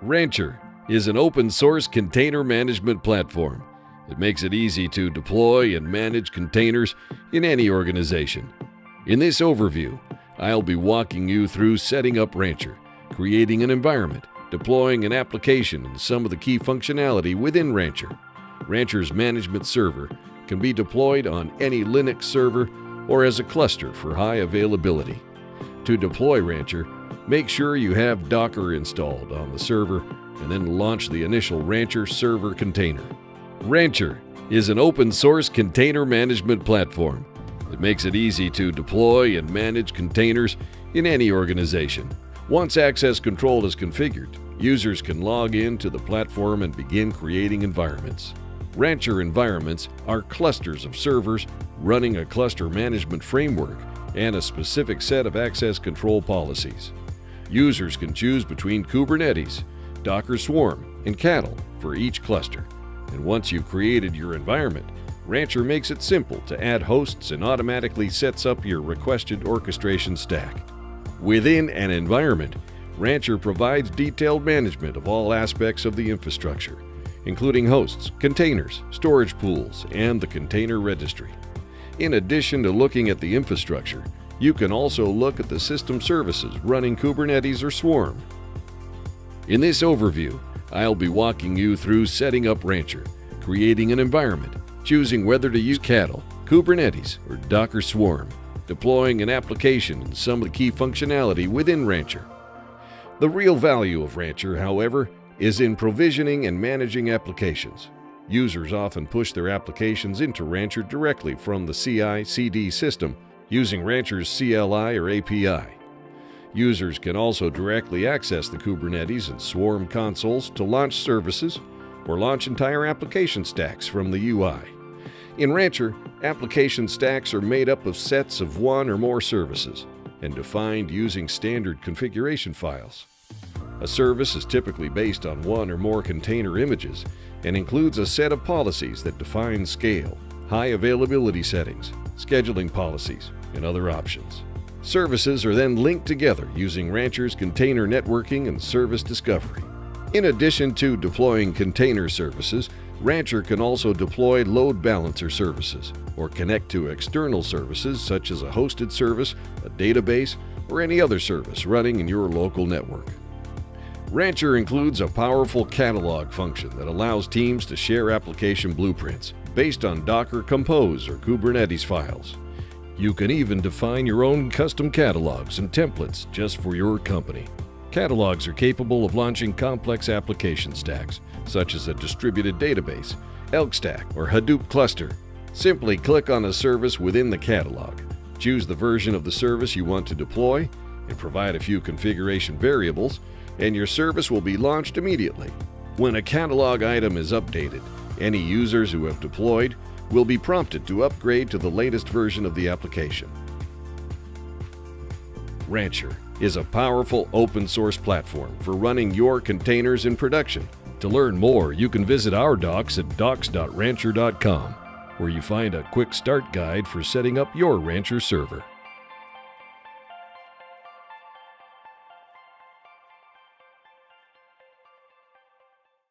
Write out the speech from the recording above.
Rancher is an open-source container management platform. It makes it easy to deploy and manage containers in any organization. In this overview, I'll be walking you through setting up Rancher, creating an environment, deploying an application, and some of the key functionality within Rancher. Rancher's management server can be deployed on any Linux server or as a cluster for high availability. To deploy Rancher, make sure you have Docker installed on the server and then launch the initial Rancher server container. Rancher is an open-source container management platform. It makes it easy to deploy and manage containers in any organization. Once access control is configured, users can log in to the platform and begin creating environments. Rancher environments are clusters of servers running a cluster management framework and a specific set of access control policies. Users can choose between Kubernetes, Docker Swarm, and Cattle for each cluster. And once you've created your environment, Rancher makes it simple to add hosts and automatically sets up your requested orchestration stack. Within an environment, Rancher provides detailed management of all aspects of the infrastructure, including hosts, containers, storage pools, and the container registry. In addition to looking at the infrastructure, you can also look at the system services running Kubernetes or Swarm. In this overview, I'll be walking you through setting up Rancher, creating an environment, choosing whether to use Cattle, Kubernetes, or Docker Swarm, deploying an application and some of the key functionality within Rancher. The real value of Rancher, however, is in provisioning and managing applications. Users often push their applications into Rancher directly from the CI/CD system using Rancher's CLI or API. Users can also directly access the Kubernetes and Swarm consoles to launch services or launch entire application stacks from the UI. In Rancher, application stacks are made up of sets of one or more services and defined using standard configuration files. A service is typically based on one or more container images and includes a set of policies that define scale, high availability settings, scheduling policies, and other options. Services are then linked together using Rancher's container networking and service discovery. In addition to deploying container services, Rancher can also deploy load balancer services or connect to external services such as a hosted service, a database, or any other service running in your local network. Rancher includes a powerful catalog function that allows teams to share application blueprints based on Docker Compose or Kubernetes files. You can even define your own custom catalogs and templates just for your company. Catalogs are capable of launching complex application stacks, such as a distributed database, Elk Stack, or Hadoop cluster. Simply click on a service within the catalog, choose the version of the service you want to deploy, and provide a few configuration variables, and your service will be launched immediately. When a catalog item is updated, any users who have deployed will be prompted to upgrade to the latest version of the application. Rancher is a powerful open-source platform for running your containers in production. To learn more, you can visit our docs at docs.rancher.com, where you find a quick start guide for setting up your Rancher server.